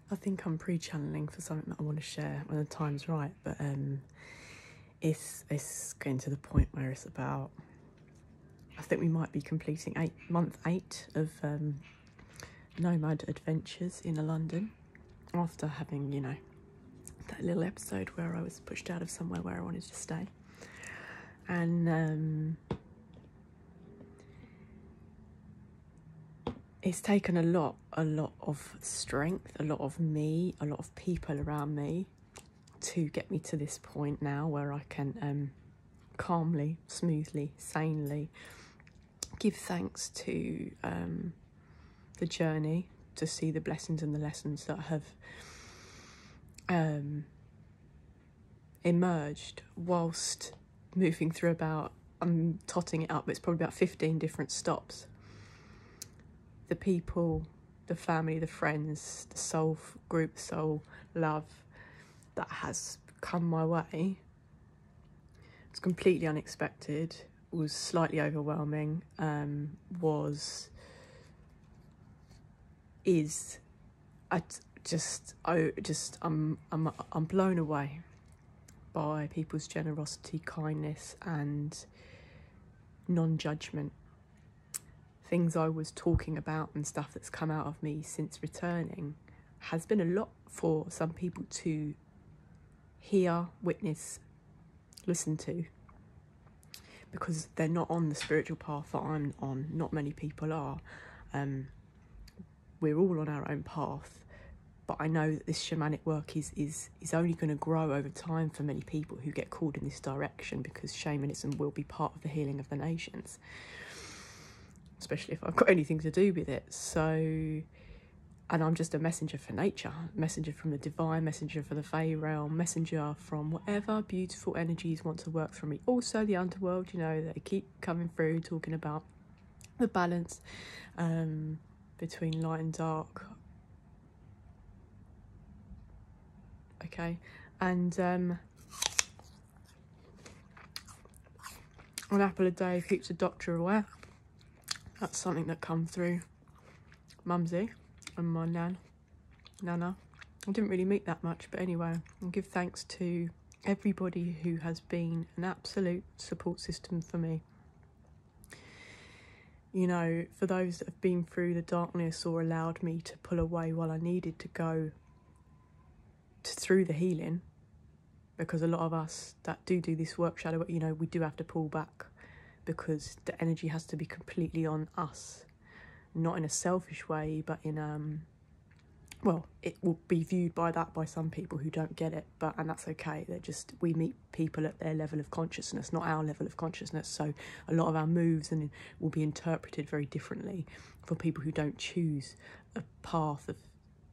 I think I'm pre-channeling for something that I want to share when the time's right, but it's getting to the point where it's about, I think we might be completing month 8 of Nomad adventures in London, after having, you know, that little episode where I was pushed out of somewhere where I wanted to stay. And it's taken a lot of strength, a lot of me, a lot of people around me to get me to this point now where I can calmly, smoothly, sanely give thanks to the journey, to see the blessings and the lessons that have emerged whilst moving through about, I'm totting it up, but it's probably about 15 different stops. The people, the family, the friends, the soul group, soul love that has come my way. It's completely unexpected, was slightly overwhelming, I'm blown away by people's generosity, kindness and non-judgment. Things I was talking about and stuff that's come out of me since returning has been a lot for some people to hear, witness, listen to, because they're not on the spiritual path that I'm on. Not many people are. We're all on our own path, but I know that this shamanic work is only going to grow over time for many people who get called in this direction, because shamanism will be part of the healing of the nations, especially if I've got anything to do with it. So, and I'm just a messenger for nature, messenger from the divine, messenger for the Fey realm, messenger from whatever beautiful energies want to work through me. Also the underworld, you know, they keep coming through talking about the balance between light and dark. Okay, and an apple a day keeps the doctor aware. That's something that come through Mumsy and my Nana. I didn't really meet that much, but anyway, I'll give thanks to everybody who has been an absolute support system for me. You know, for those that have been through the darkness or allowed me to pull away while I needed to go through the healing, because a lot of us that do this work, shadow work, you know, we do have to pull back because the energy has to be completely on us, not in a selfish way, but in well, it will be viewed by some people who don't get it, and that's okay. They're just, we meet people at their level of consciousness, not our level of consciousness, so a lot of our moves will be interpreted very differently for people who don't choose a path of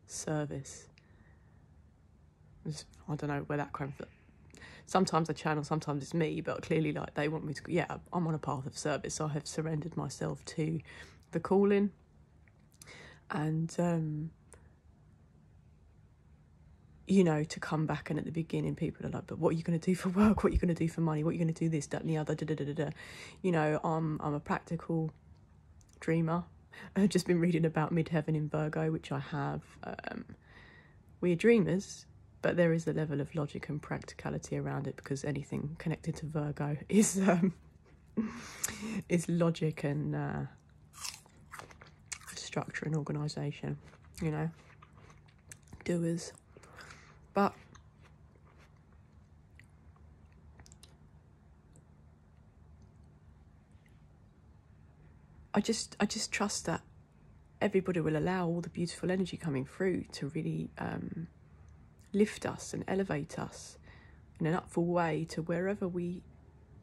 service. I don't know where that came from. Sometimes I channel, sometimes it's me, but clearly, like, they want me to, yeah, I'm on a path of service, so I have surrendered myself to the calling. And you know, to come back, and at the beginning people are like, but what are you going to do for work, what are you going to do for money, what are you going to do, this, that and the other, You know, I'm a practical dreamer. I've just been reading about midheaven in Virgo, which I have. We're dreamers, but there is a level of logic and practicality around it, because anything connected to Virgo is logic and structure and organisation, you know, doers. But I just trust that everybody will allow all the beautiful energy coming through to really lift us and elevate us in an upful way to wherever we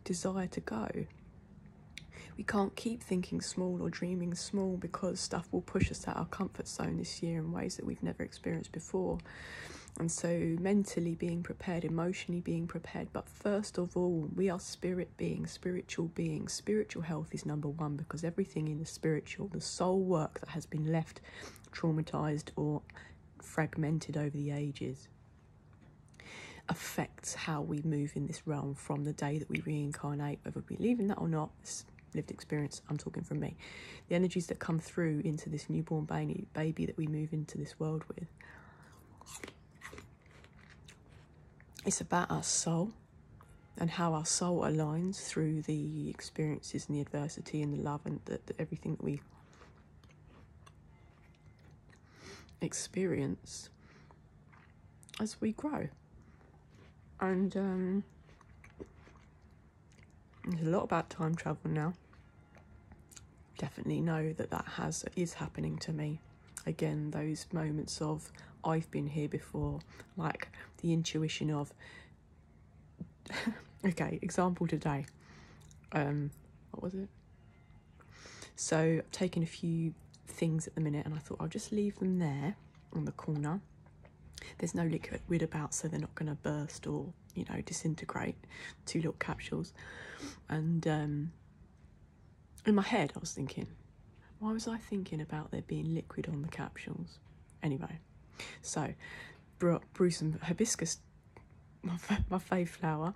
desire to go. We can't keep thinking small or dreaming small, because stuff will push us out our comfort zone this year in ways that we've never experienced before. And so mentally being prepared, emotionally being prepared, but first of all, we are spirit beings, spiritual beings. Spiritual health is number one, because everything in the spiritual, the soul work that has been left traumatized or fragmented over the ages, affects how we move in this realm from the day that we reincarnate, whether we believe in that or not. It's lived experience, I'm talking from me. The energies that come through into this newborn baby that we move into this world with It's about our soul and how our soul aligns through the experiences and the adversity and the love and everything that we experience as we grow. And there's a lot about time travel now. Definitely know that is happening to me. Again, those moments of I've been here before, like the intuition of okay, example today. What was it? So I've taken a few things at the minute and I thought I'll just leave them there on the corner. There's no liquid about, so they're not going to burst or, you know, disintegrate. 2 little capsules. And in my head I was thinking, why was I thinking about there being liquid on the capsules? Anyway, so brew some hibiscus, my fave flower.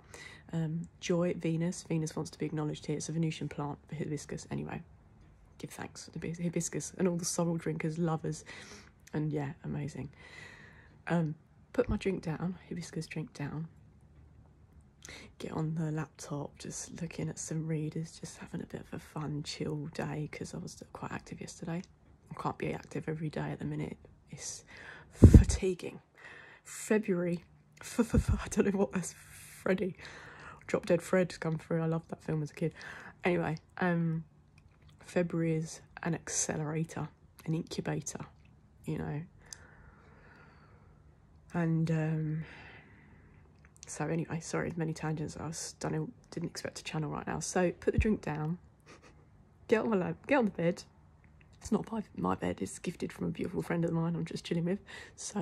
Joy, Venus wants to be acknowledged here. It's a Venusian plant, the hibiscus. Anyway, give thanks to the hibiscus and all the sorrel drinkers, lovers, and yeah, amazing. Put my drink down, hibiscus drink down, get on the laptop, just looking at some readers, just having a bit of a fun, chill day, because I was quite active yesterday. I can't be active every day at the minute. It's fatiguing. February, I don't know what that's, Freddy, Drop Dead Fred's come through. I loved that film as a kid. Anyway, February is an accelerator, an incubator, you know. And so anyway, sorry, many tangents. Didn't expect to channel right now. So put the drink down, get on the bed. It's not my bed, it's gifted from a beautiful friend of mine I'm just chilling with. So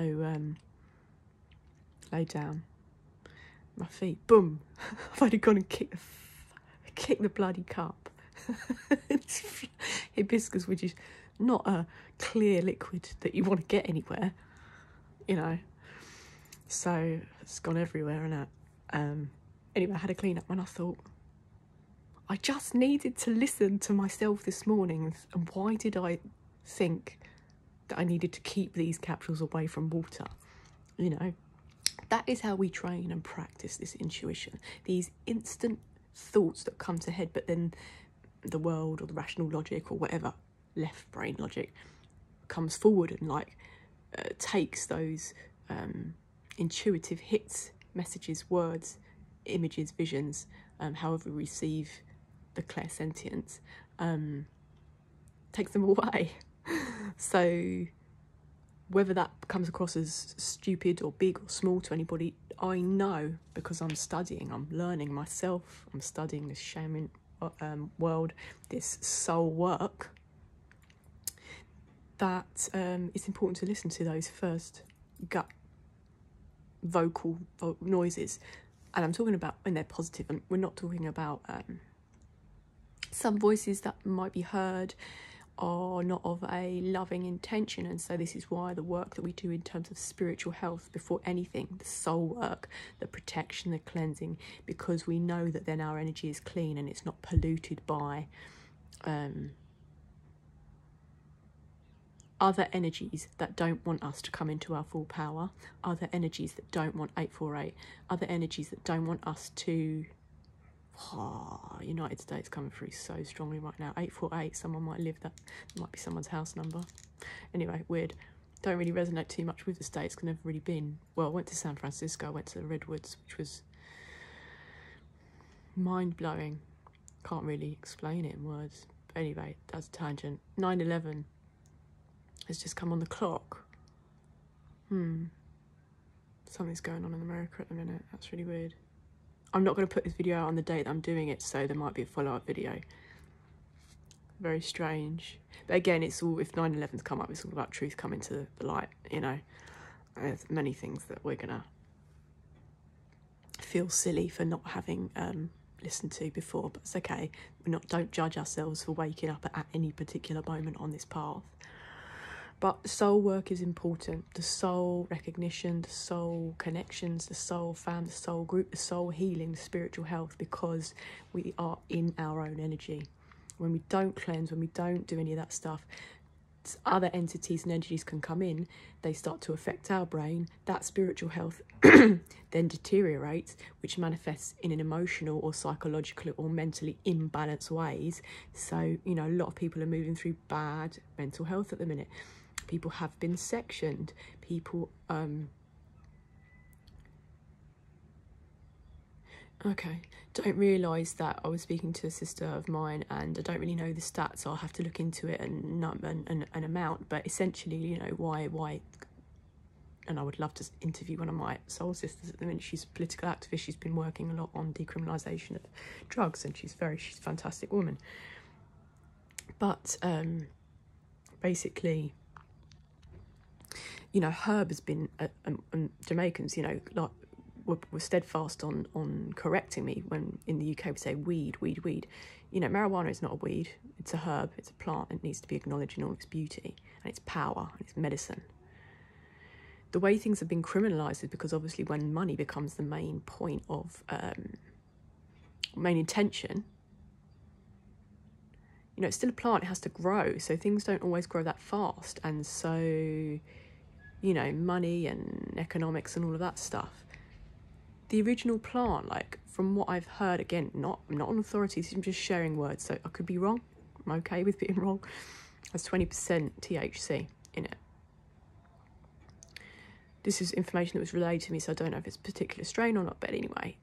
lay down, my feet, boom. I've only gone and kick the bloody cup. It's hibiscus, which is not a clear liquid that you want to get anywhere, you know. So it's gone everywhere, innit? Anyway, I had a clean up and I thought, I just needed to listen to myself this morning. And why did I think that I needed to keep these capsules away from water? You know, that is how we train and practice this intuition. These instant thoughts that come to head, but then the world or the rational logic or whatever, left brain logic, comes forward and like takes those intuitive hits, messages, words, images, visions, however we receive the clairsentience, takes them away. So whether that comes across as stupid or big or small to anybody, I know, because I'm studying, I'm learning myself, I'm studying this shaman world, this soul work, that it's important to listen to those first gut vocal noises. And I'm talking about when they're positive, and we're not talking about some voices that might be heard are not of a loving intention. And so this is why the work that we do in terms of spiritual health, before anything, the soul work, the protection, the cleansing, because we know that then our energy is clean and it's not polluted by other energies that don't want us to come into our full power, other energies that don't want 848, other energies that don't want us to... United States coming through so strongly right now. 848, someone might live that. Might be someone's house number. Anyway, weird. Don't really resonate too much with the States, because I've never really been. Well, I went to San Francisco, I went to the Redwoods, which was mind-blowing. Can't really explain it in words. But anyway, that's a tangent. 9/11 has just come on the clock. Something's going on in America at the minute. That's really weird. I'm not going to put this video out on the date that I'm doing it, so there might be a follow-up video. Very strange. But again, it's all, if 9/11's come up, it's all about truth coming to the light, you know. There's many things that we're going to feel silly for not having listened to before, but it's okay. Don't judge ourselves for waking up at any particular moment on this path. But soul work is important. The soul recognition, the soul connections, the soul fam, the soul group, the soul healing, the spiritual health, because we are in our own energy. When we don't cleanse, when we don't do any of that stuff, other entities and energies can come in, they start to affect our brain. That spiritual health then deteriorates, which manifests in an emotional or psychological or mentally imbalanced ways. So, you know, a lot of people are moving through bad mental health at the minute. People have been sectioned. People, okay, don't realise that I was speaking to a sister of mine, and I don't really know the stats, so I'll have to look into it and amount, but essentially, you know, why, and I would love to interview one of my soul sisters at the minute. She's a political activist. She's been working a lot on decriminalisation of drugs, and she's a fantastic woman. But basically, you know, herb has been, Jamaicans, you know, like, were steadfast on correcting me when in the UK we say weed. You know, marijuana is not a weed, it's a herb, it's a plant, and it needs to be acknowledged in all its beauty and its power and its medicine. The way things have been criminalised is because obviously when money becomes the main point of, main intention, you know, it's still a plant, it has to grow, so things don't always grow that fast, and so, you know, money and economics and all of that stuff. The original plant, like, from what I've heard, again, I'm not an authority, I'm just sharing words, so I could be wrong, I'm okay with being wrong, has 20% THC in it. This is information that was relayed to me, so I don't know if it's a particular strain or not, but anyway,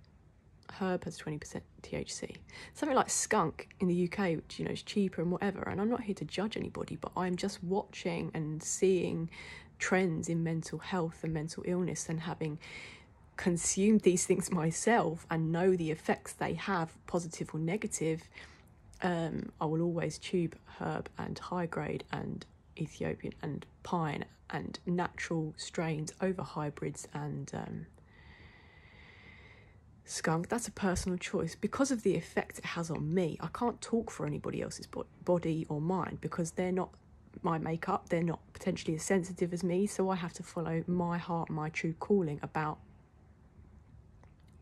herb has 20% THC. Something like skunk in the UK, which, you know, is cheaper and whatever, and I'm not here to judge anybody, but I'm just watching and seeing trends in mental health and mental illness, and having consumed these things myself and know the effects they have, positive or negative. I will always tube herb and high grade and Ethiopian and pine and natural strains over hybrids and skunk. That's a personal choice because of the effect it has on me. I can't talk for anybody else's body or mind because they're not my makeup, they're not potentially as sensitive as me, so I have to follow my heart, my true calling about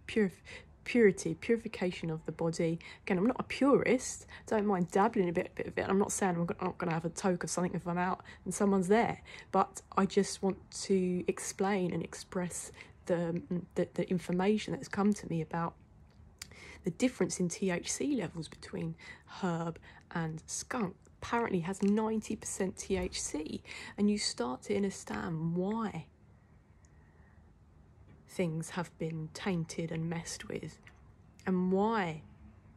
purification of the body. Again, I'm not a purist, don't mind dabbling a bit of it. I'm not saying I'm not going to have a toke of something if I'm out and someone's there, but I just want to explain and express the information that's come to me about the difference in THC levels between herb and skunk. Apparently has 90% THC, and you start to understand why things have been tainted and messed with, and why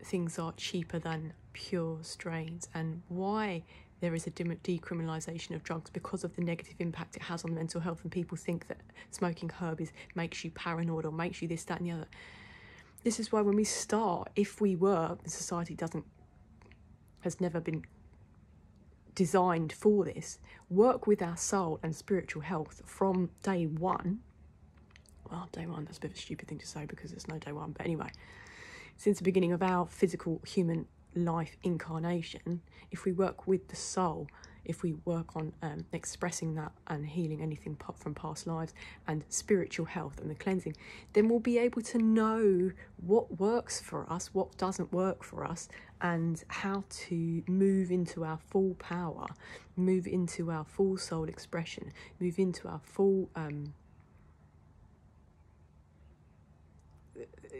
things are cheaper than pure strains, and why there is a decriminalisation of drugs because of the negative impact it has on mental health, and people think that smoking herb makes you paranoid or makes you this, that and the other. This is why when we start, if we were, society has never been designed for this, work with our soul and spiritual health from day one. Well, day one, that's a bit of a stupid thing to say because there's no day one, but anyway, since the beginning of our physical human life incarnation, if we work with the soul, if we work on expressing that and healing anything from past lives and spiritual health and the cleansing, then we'll be able to know what works for us, what doesn't work for us, and how to move into our full power, move into our full soul expression, move into our full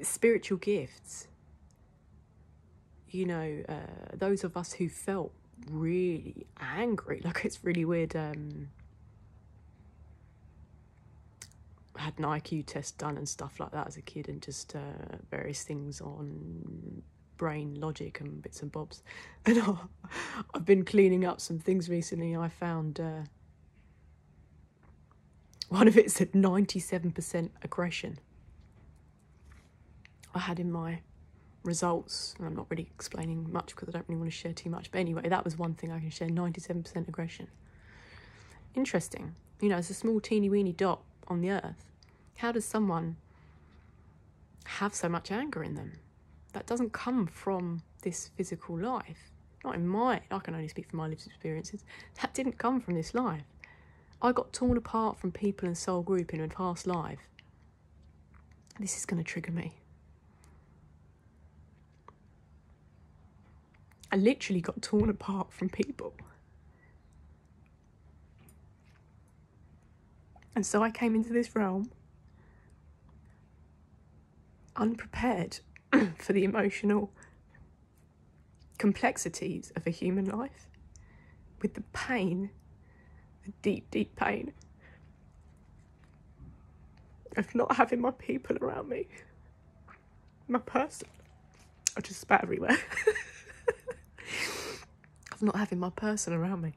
spiritual gifts. You know, those of us who felt really angry, like, it's really weird. I had an IQ test done and stuff like that as a kid, and just various things on brain logic and bits and bobs. And I've been cleaning up some things recently, and I found one of it said 97% aggression. I had in my results, and I'm not really explaining much because I don't really want to share too much, but anyway, that was one thing I can share, 97% aggression. Interesting. You know, it's a small teeny weeny dot on the earth. How does someone have so much anger in them? That doesn't come from this physical life. Not in I can only speak from my lived experiences. That didn't come from this life. I got torn apart from people and soul group in a past life. This is going to trigger me. I literally got torn apart from people And so I came into this realm unprepared for the emotional complexities of a human life, with the pain, the deep, deep pain of not having my people around me, my person. I just spat everywhere. Of not having my person around me.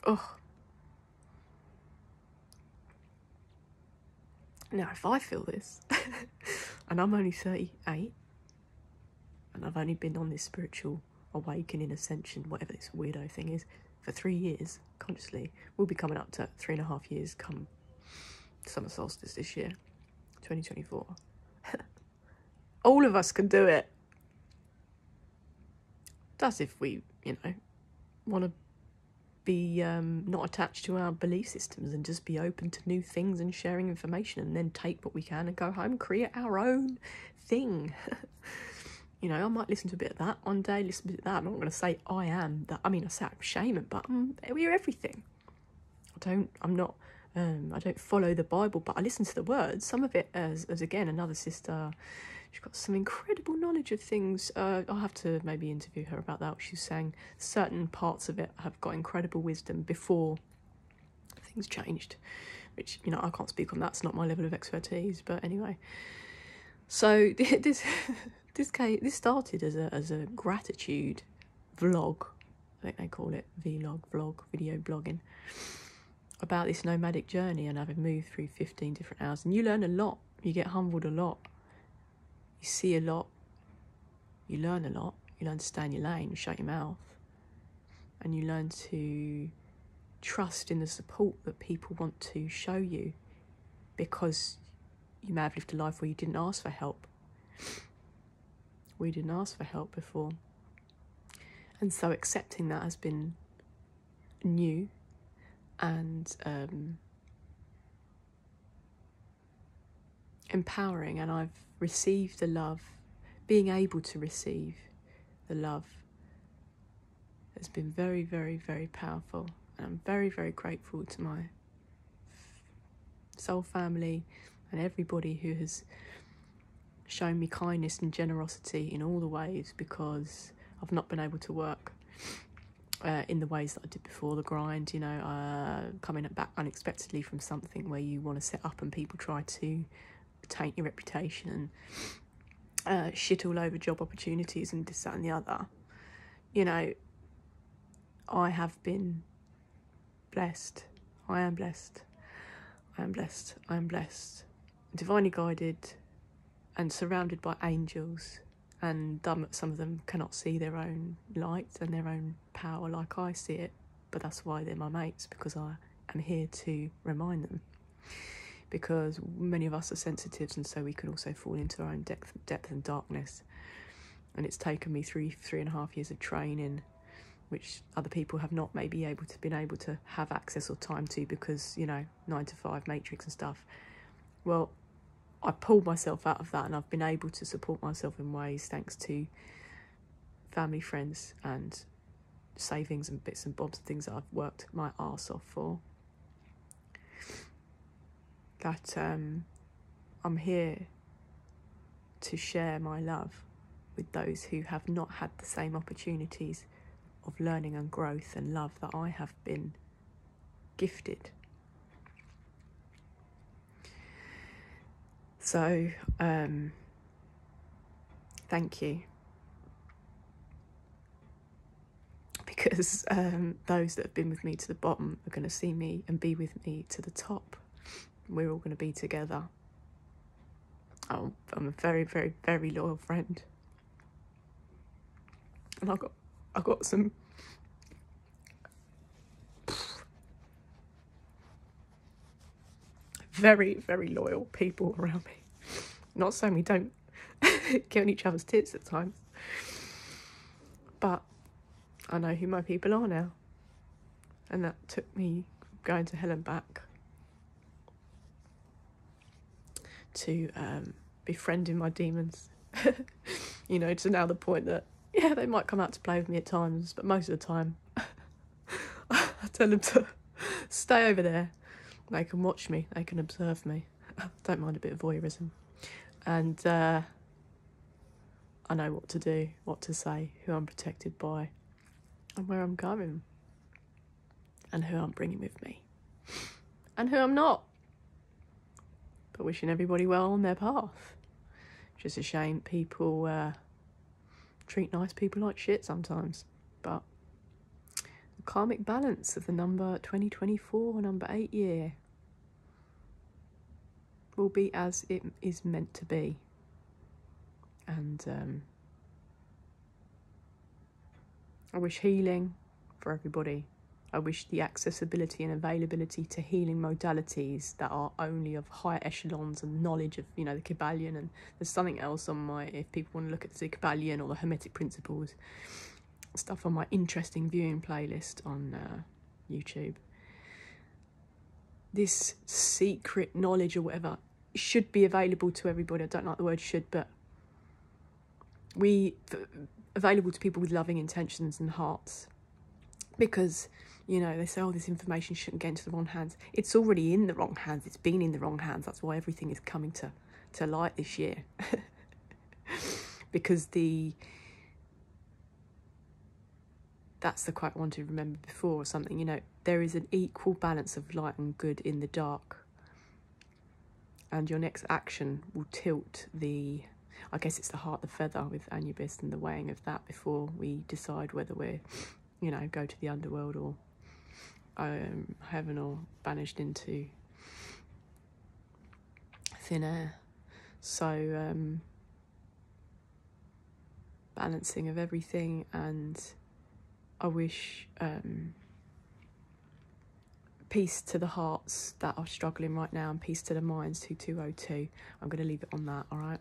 Oh. Now, if I feel this, and I'm only 38, and I've only been on this spiritual awakening, ascension, whatever this weirdo thing is, for 3 years, consciously. We'll be coming up to 3.5 years come summer solstice this year, 2024. All of us can do it. That's if we, want to be not attached to our belief systems and just be open to new things and sharing information, and then take what we can and go home and create our own thing. I might listen to a bit of that one day, listen to a bit of that. I'm not going to say I am that. I mean, I say I'm shaman, but we're everything. I don't follow the Bible, but I listen to the words. Some of it, as again, another sister, she's got some incredible knowledge of things. I'll have to maybe interview her about that. She's saying certain parts of it have got incredible wisdom before things changed, which, I can't speak on. That's not my level of expertise. But anyway, so this started as a gratitude vlog. I think they call it vlog, video blogging, about this nomadic journey and having moved through 15 different hours. And you learn a lot. You get humbled a lot. You see a lot. You learn a lot. You learn to stay in your lane and shut your mouth. And you learn to trust in the support that people want to show you, because you may have lived a life where you didn't ask for help. We didn't ask for help before. And so accepting that has been new and empowering, and I've received the love. Being able to receive the love has been very, very, very powerful, and I'm very, very grateful to my soul family and everybody who has shown me kindness and generosity in all the ways, because I've not been able to work in the ways that I did before, the grind, coming back unexpectedly from something where you want to set up and people try to taint your reputation and shit all over job opportunities and this, that and the other. I have been blessed. I am blessed. I am blessed. I am blessed. Divinely guided and surrounded by angels, and some of them cannot see their own light and their own power like I see it, but that's why they're my mates, because I am here to remind them. Because many of us are sensitives, and so we can also fall into our own depth and darkness. And it's taken me 3.5 years of training, which other people have not maybe been able to have access or time to, because 9 to 5 matrix and stuff. Well, I pulled myself out of that, and I've been able to support myself in ways thanks to family, friends, and savings and bits and bobs and things that I've worked my arse off for. That I'm here to share my love with those who have not had the same opportunities of learning and growth and love that I have been gifted. So, thank you. Because those that have been with me to the bottom are going to see me and be with me to the top. We're all going to be together. I'm a very, very, very loyal friend. And I've got some very, very loyal people around me. Not saying we don't get on each other's tits at times, but I know who my people are now, and that took me going to hell and back to befriending my demons. To now the point that they might come out to play with me at times, but most of the time I tell them to stay over there. They can watch me, they can observe me. Don't mind a bit of voyeurism. And I know what to do, what to say, who I'm protected by, and where I'm going, and who I'm bringing with me, and who I'm not. But wishing everybody well on their path. Just a shame people treat nice people like shit sometimes. But the karmic balance of the number 2024, number 8 year, will be as it is meant to be. And I wish healing for everybody. I wish the accessibility and availability to healing modalities that are only of higher echelons and knowledge of, you know, the Kabbalion. And there's something else on my, if people want to look at the Kabbalion or the Hermetic principles, stuff on my interesting viewing playlist on YouTube. This secret knowledge or whatever should be available to everybody. I don't like the word should, but available to people with loving intentions and hearts. Because, you know, they say, oh, this information shouldn't get into the wrong hands. It's already in the wrong hands. It's been in the wrong hands. That's why everything is coming to light this year. Because that's the quote I wanted to remember before or something, you know, there is an equal balance of light and good in the dark. And your next action will tilt I guess it's the heart, the feather with Anubis and the weighing of that before we decide whether we're, you know, go to the underworld or heaven or banished into thin air. So balancing of everything, and I wish peace to the hearts that are struggling right now and peace to the minds 2202. I'm going to leave it on that, all right?